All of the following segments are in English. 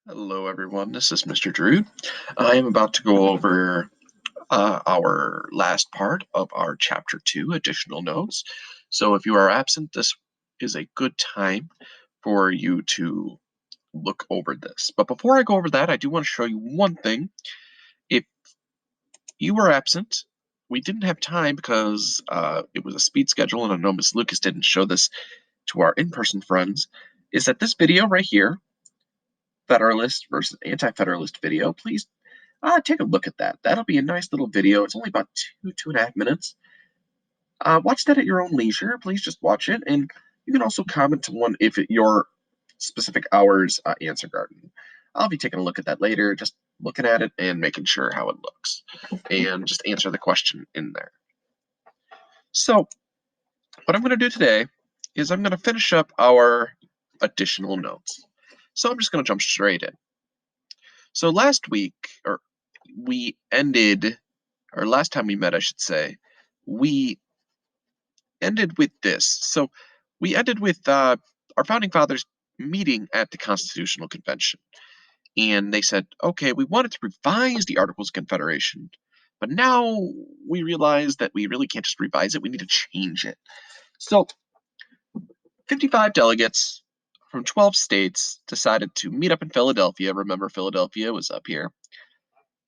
Hello, everyone. This is Mr. Drew. I am about to go over our last part of our Chapter 2 additional notes. So, if you are absent, this is a good time for you to look over this. But before I go over that, I do want to show you one thing. If you were absent, we didn't have time because it was a speed schedule, and I know Miss Lucas didn't show this to our in person friends. Is that this video right here, Federalist versus Anti-Federalist video, please take a look at that. That'll be a nice little video. It's only about 2.5 minutes. Watch that at your own leisure. Please just watch it, and you can also comment to one if your specific hours answer garden. I'll be taking a look at that later, just looking at it and making sure how it looks, and just answer the question in there. So, what I'm going to do today is I'm going to finish up our additional notes. So I'm just going to jump straight in. So last week, or we ended, or last time we met, I should say, we ended with this. So we ended with our founding fathers meeting at the Constitutional Convention. And they said, okay, we wanted to revise the Articles of Confederation, but now we realize that we really can't just revise it, we need to change it. So 55 delegates from 12 states decided to meet up in Philadelphia. Remember, Philadelphia was up here.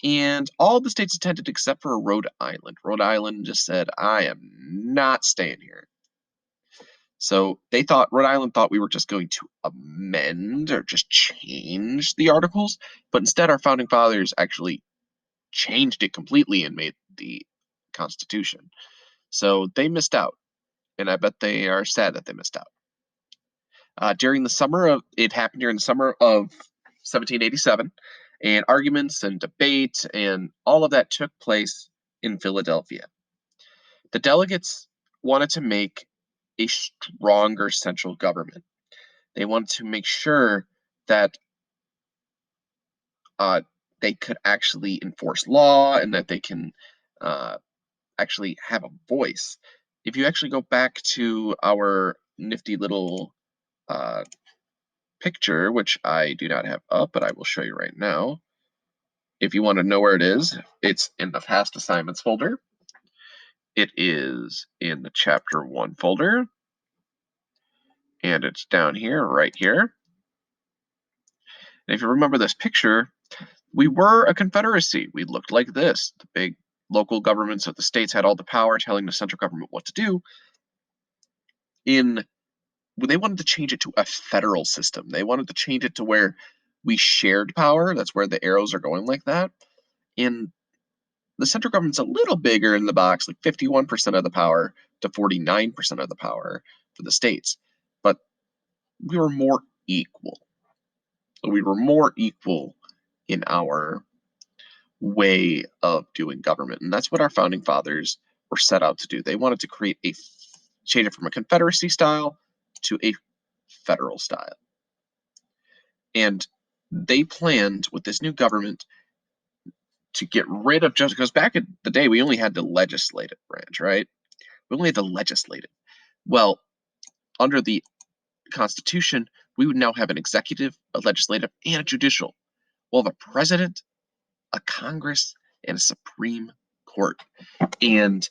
And all the states attended except for Rhode Island. Rhode Island just said, I am not staying here. So Rhode Island thought we were just going to amend or just change the articles, but instead our founding fathers actually changed it completely and made the Constitution. So they missed out, and I bet they are sad that they missed out. It happened during the summer of 1787, and arguments and debate and all of that took place in Philadelphia. The delegates wanted to make a stronger central government. They wanted to make sure that they could actually enforce law and that they can actually have a voice. If you actually go back to our nifty little picture, which I do not have up, but I will show you right now. If you want to know where it is, it's in the past assignments folder. It is in the chapter 1 folder, and it's down here, right here. And if you remember this picture, we were a confederacy. We looked like this. The big local governments of the states had all the power telling the central government what to do. They wanted to change it to a federal system. They wanted to change it to where we shared power. That's where the arrows are going like that. And the central government's a little bigger in the box, like 51% of the power to 49% of the power for the states. But we were more equal. We were more equal in our way of doing government. And that's what our founding fathers were set out to do. They wanted to change it from a confederacy style to a federal style. And they planned with this new government to get rid of just because back in the day we only had the legislative branch, right? We only had the legislative. Well, under the Constitution, we would now have an executive, a legislative, and a judicial. We'll have a president, a Congress, and a Supreme Court. And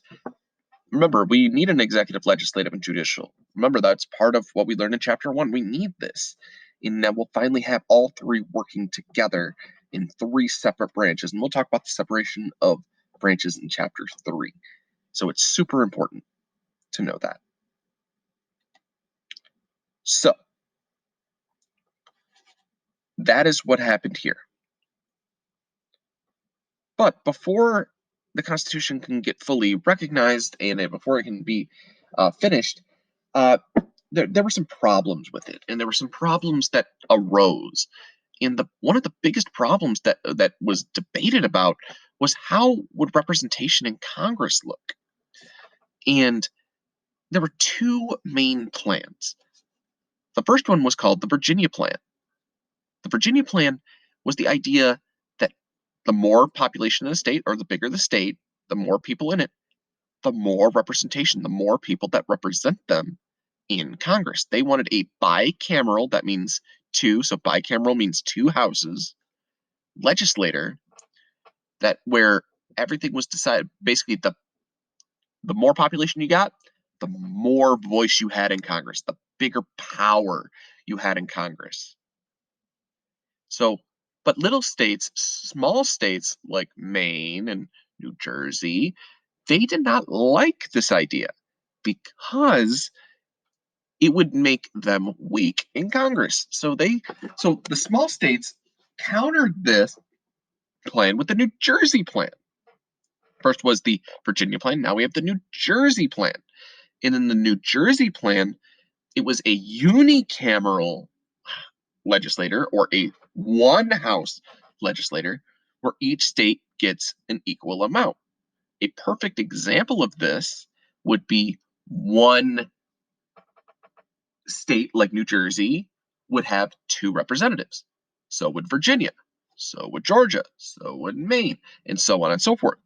remember, we need an executive, legislative, and judicial. Remember, that's part of what we learned in Chapter 1. We need this. And that we'll finally have all three working together in three separate branches. And we'll talk about the separation of branches in Chapter 3. So it's super important to know that. So that is what happened here. But before the Constitution can get fully recognized and before it can be finished, there were some problems with it, and there were some problems that arose. And one of the biggest problems that was debated about was how would representation in Congress look? And there were two main plans. The first one was called the Virginia Plan. The Virginia Plan was the idea that the more population in a state, or the bigger the state, the more people in it, the more representation, the more people that represent them in Congress. They wanted a bicameral, that means two, so bicameral means two houses, legislator, that where everything was decided. Basically, the more population you got, the more voice you had in Congress, the bigger power you had in Congress. So, but little states, small states like Maine and New Jersey, they did not like this idea because it would make them weak in Congress. So the small states countered this plan with the New Jersey plan. First was the Virginia plan, now we have the New Jersey plan. And in the New Jersey plan, it was a unicameral legislator or a one house legislator where each state gets an equal amount. A perfect example of this would be one state like New Jersey would have two representatives. So would Virginia, so would Georgia, so would Maine, and so on and so forth.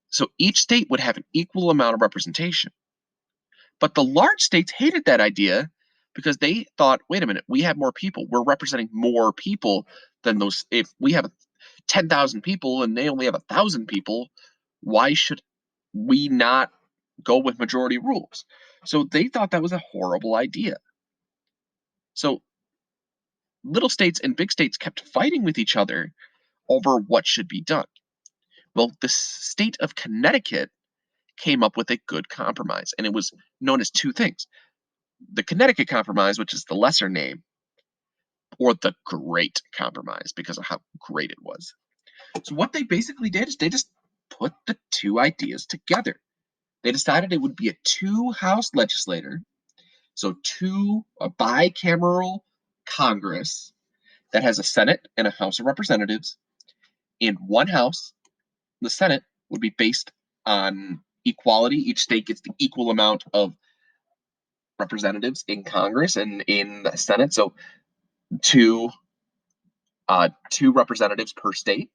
So each state would have an equal amount of representation. But the large states hated that idea because they thought, wait a minute, we have more people. We're representing more people than those. If we have 10,000 people and they only have 1,000 people, why should we not go with majority rules? So they thought that was a horrible idea. So little states and big states kept fighting with each other over what should be done. Well, the state of Connecticut came up with a good compromise, and it was known as two things: the Connecticut Compromise, which is the lesser name, or the Great Compromise because of how great it was. So what they basically did is they just put the two ideas together. They decided it would be a two-house legislature, so a bicameral Congress that has a Senate and a House of Representatives. In one house, the Senate would be based on equality. Each state gets the equal amount of representatives in Congress and in the Senate. So two two representatives per state.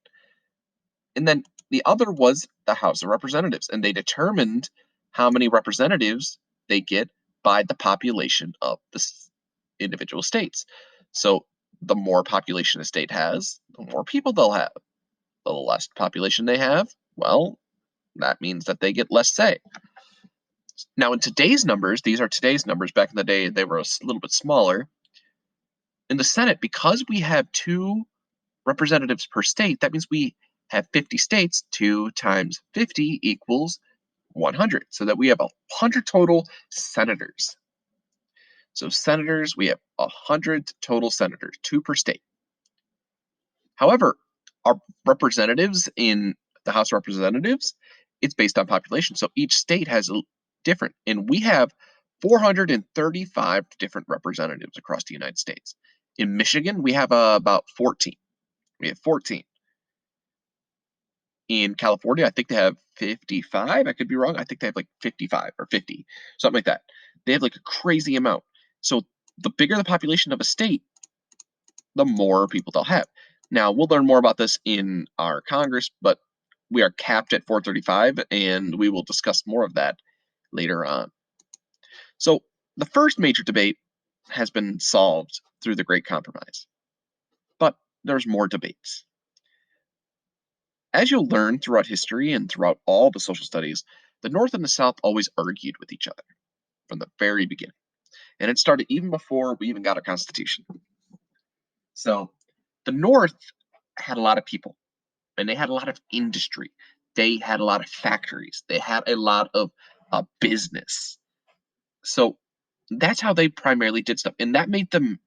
And then the other was the House of Representatives, and they determined how many representatives they get by the population of the individual states. So the more population a state has, the more people they'll have. The less population they have, well, that means that they get less say. Now, in today's numbers, these are today's numbers. Back in the day, they were a little bit smaller. In the Senate, because we have two representatives per state, that means we have 50 states. 2 times 50 equals 100, so that we have 100 total senators. So senators, we have 100 total senators, 2 per state. However, our representatives in the House of Representatives, it's based on population. So each state has a different, and we have 435 different representatives across the United States. In Michigan, we have about 14. We have 14. In California, I think they have 55. I could be wrong. I think they have like 55 or 50, something like that. They have like a crazy amount. So the bigger the population of a state, the more people they'll have. Now, we'll learn more about this in our Congress, but we are capped at 435, and we will discuss more of that later on. So the first major debate has been solved through the Great Compromise, but there's more debates. As you'll learn throughout history and throughout all the social studies, the North and the South always argued with each other from the very beginning. And it started even before we even got a constitution. So the North had a lot of people, and they had a lot of industry. They had a lot of factories. They had a lot of business. So that's how they primarily did stuff. And that made them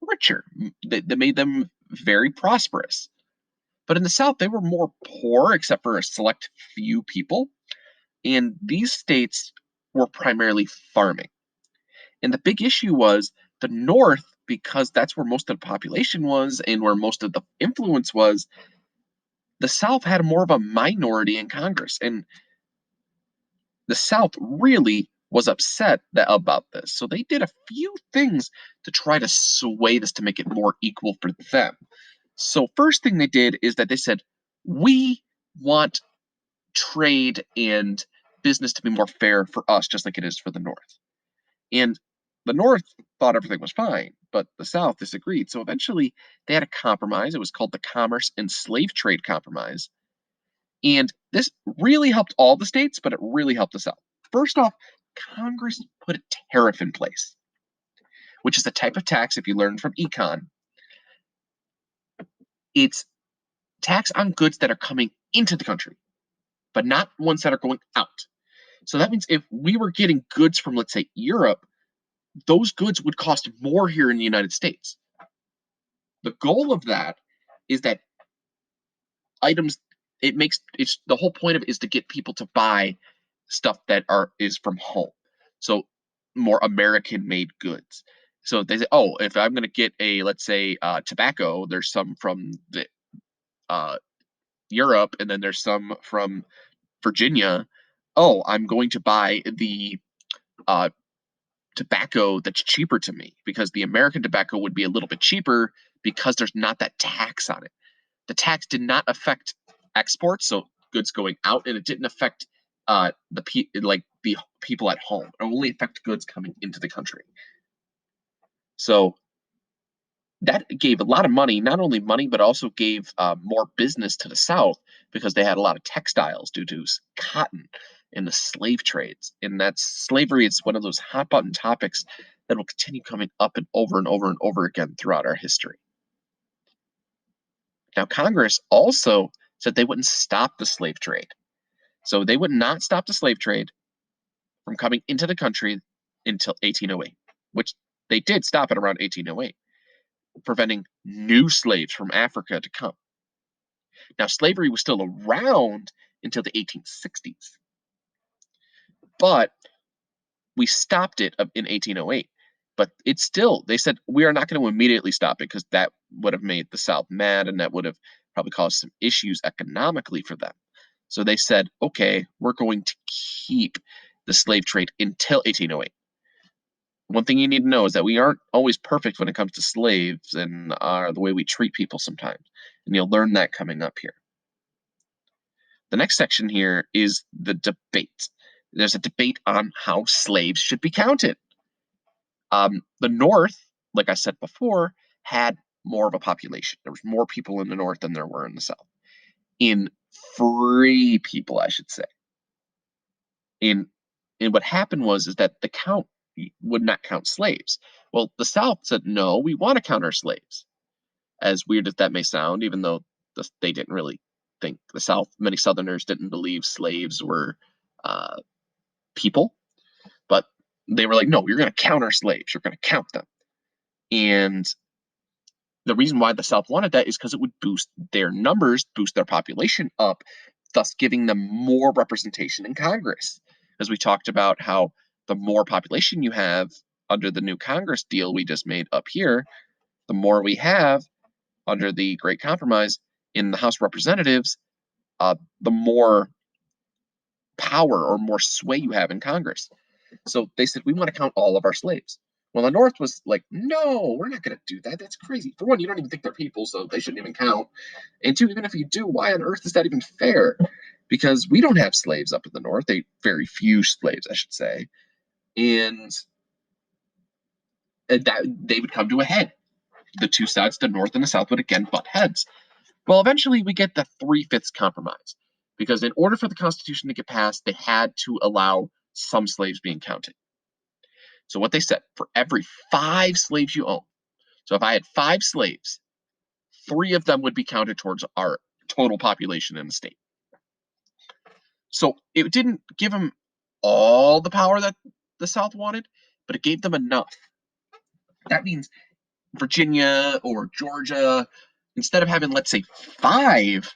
richer. They made them very prosperous. But in the South, they were more poor, except for a select few people. And these states were primarily farming. And the big issue was the North, because that's where most of the population was and where most of the influence was, the South had more of a minority in Congress. And the South really was upset about this. So they did a few things to try to sway this to make it more equal for them. So first thing they did is that they said, we want trade and business to be more fair for us, just like it is for the North. And the North thought everything was fine. but the South disagreed. So eventually they had a compromise. It was called the Commerce and Slave Trade Compromise. And this really helped all the states, but it really helped the South. First off, Congress put a tariff in place, which is a type of tax, if you learned from econ, it's tax on goods that are coming into the country, but not ones that are going out. So that means if we were getting goods from, let's say, Europe, those goods would cost more here in the United States. The goal of that is that items, it's the whole point of it is to get people to buy stuff that is from home. So more American made goods. So they say, oh, if I'm going to get a, let's say, tobacco, there's some from the uh, Europe, and then there's some from Virginia. Oh, I'm going to buy the uh, tobacco that's cheaper to me because the American tobacco would be a little bit cheaper because there's not that tax on it. The tax did not affect exports, so goods going out, and it didn't affect the people at home. It only affected goods coming into the country. So that gave a lot of money, not only money, but also gave more business to the South because they had a lot of textiles due to cotton and the slave trades. And that's slavery is one of those hot button topics that will continue coming up and over and over and over again throughout our history. Now, Congress also said they wouldn't stop the slave trade. So they would not stop the slave trade from coming into the country until 1808, which they did stop at around 1808, preventing new slaves from Africa to come. Now, slavery was still around until the 1860s, but we stopped it in 1808. But it's still, they said, we are not going to immediately stop it because that would have made the South mad and that would have probably caused some issues economically for them. So they said, okay, we're going to keep the slave trade until 1808. One thing you need to know is that we aren't always perfect when it comes to slaves and the way we treat people sometimes. And you'll learn that coming up here. The next section here is the debate. There's a debate on how slaves should be counted. The North, like I said before, had more of a population. There was more people in the North than there were in the South. In free people, I should say. And what happened was is that the count would not count slaves. Well, the South said, no, we want to count our slaves. As weird as that may sound, even though they didn't really think the South, many Southerners didn't believe slaves were uh, people, but they were like, no, you're going to count our slaves. You're going to count them. And the reason why the South wanted that is because it would boost their numbers, boost their population up, thus giving them more representation in Congress. As we talked about how the more population you have under the new Congress deal we just made up here, the more we have under the Great Compromise in the House of Representatives, the more power or more sway you have in Congress. So they said, we want to count all of our slaves. Well, the North was like, no, we're not going to do that. That's crazy. For one, you don't even think they're people, so they shouldn't even count. And two, even if you do, why on earth is that even fair? Because we don't have slaves up in the North. Very few slaves, I should say. And that they would come to a head. The two sides, the North and the South, would again butt heads. Well, eventually we get the 3/5 compromise. Because in order for the Constitution to get passed, they had to allow some slaves being counted. So what they said, for every 5 slaves you own, so if I had 5 slaves, 3 of them would be counted towards our total population in the state. So it didn't give them all the power that the South wanted, but it gave them enough. That means Virginia or Georgia, instead of having, let's say, 5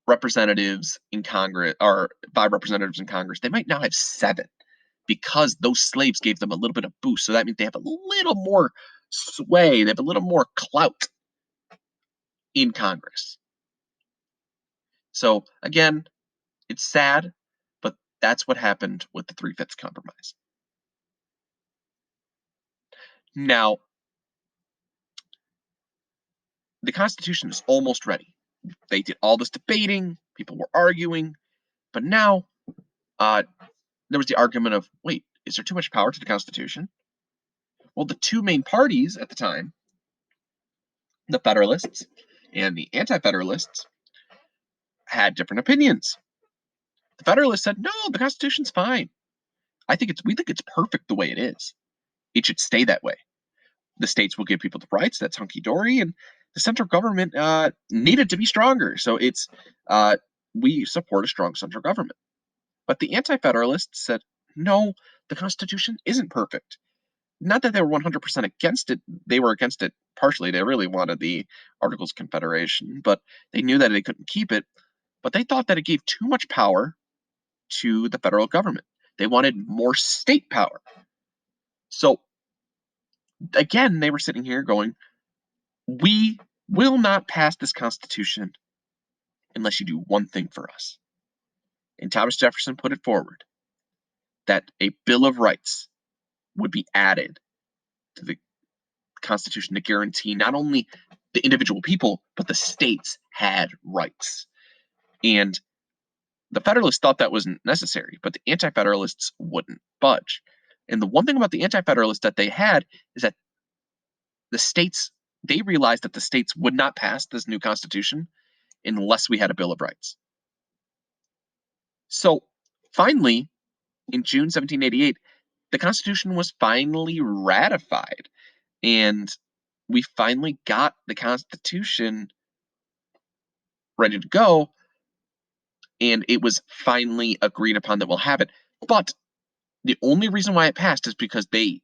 representatives in Congress, or 5 representatives in Congress, they might now have 7. Because those slaves gave them a little bit of boost. So that means they have a little more sway, they have a little more clout in Congress. So again, it's sad, but that's what happened with the 3/5 compromise. Now, the Constitution is almost ready. They did all this debating, people were arguing, but now there was the argument of, wait, is there too much power to the Constitution? Well, the two main parties at the time, the Federalists and the Anti-Federalists, had different opinions. The Federalists said, "No, the Constitution's fine. We think it's perfect the way it is. It should stay that way. The states will give people the rights. That's hunky dory, and the central government needed to be stronger. So we support a strong central government." But the Anti-Federalists said, "No, the Constitution isn't perfect." Not that they were 100% against it. They were against it partially. They really wanted the Articles of Confederation, but they knew that they couldn't keep it. But they thought that it gave too much power to the federal government. They wanted more state power. So again, they were sitting here going, "We will not pass this Constitution unless you do one thing for us." And Thomas Jefferson put it forward that a Bill of Rights would be added to the Constitution to guarantee not only the individual people, but the states had rights. And the Federalists thought that wasn't necessary, but the Anti-Federalists wouldn't budge. And the one thing about the Anti-Federalists that they had is that they realized that the states would not pass this new Constitution unless we had a Bill of Rights. So finally, in June 1788, the Constitution was finally ratified, and we finally got the Constitution ready to go, and it was finally agreed upon that we'll have it. But the only reason why it passed is because they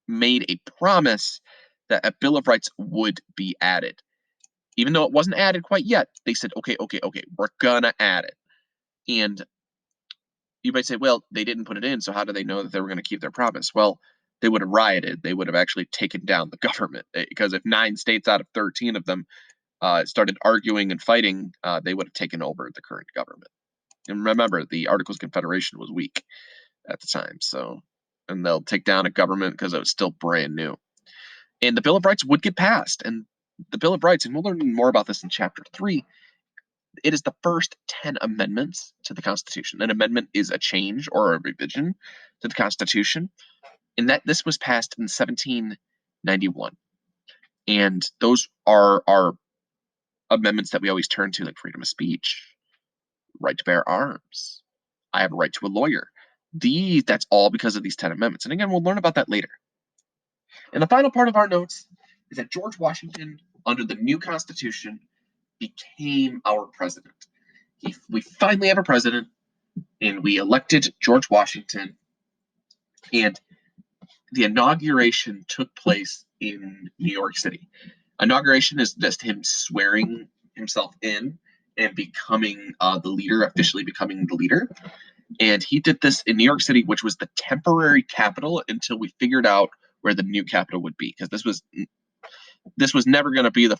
made a promise that a Bill of Rights would be added. Even though it wasn't added quite yet, they said, okay, we're gonna add it. And you might say, well, they didn't put it in, so how do they know that they were going to keep their promise? Well, they would have rioted. They would have actually taken down the government, because if 9 states out of 13 of them started arguing and fighting, they would have taken over the current government. And remember, the Articles of Confederation was weak at the time, and they'll take down a government because it was still brand new. And the Bill of Rights would get passed, and the Bill of Rights, and we'll learn more about this in Chapter 3, it is the first 10 amendments to the Constitution. An amendment is a change or a revision to the Constitution, and that this was passed in 1791. And those are our amendments that we always turn to, like freedom of speech, right to bear arms, I have a right to a lawyer. That's all because of these 10 amendments. And again, we'll learn about that later. And the final part of our notes is that George Washington, under the new Constitution, became our president. We finally have a president, and we elected George Washington, and the inauguration took place in New York City. Inauguration is just him swearing himself in and becoming the leader, officially becoming the leader. And he did this in New York City, which was the temporary capital until we figured out where the new capital would be, because this was never going to be the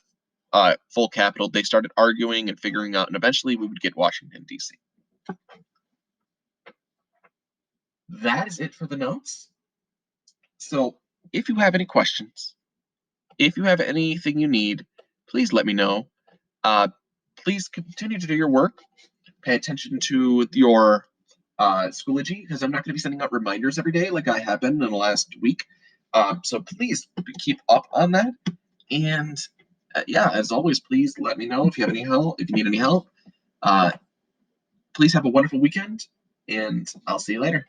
full capital. They started arguing and figuring out, and eventually we would get Washington, D.C. That is it for the notes. So if you have any questions, if you have anything you need, please let me know. Please continue to do your work. Pay attention to your Schoology, because I'm not going to be sending out reminders every day like I have been in the last week. So please keep up on that. And yeah, as always, please let me know if you have any help, if you need any help. Please have a wonderful weekend, and I'll see you later.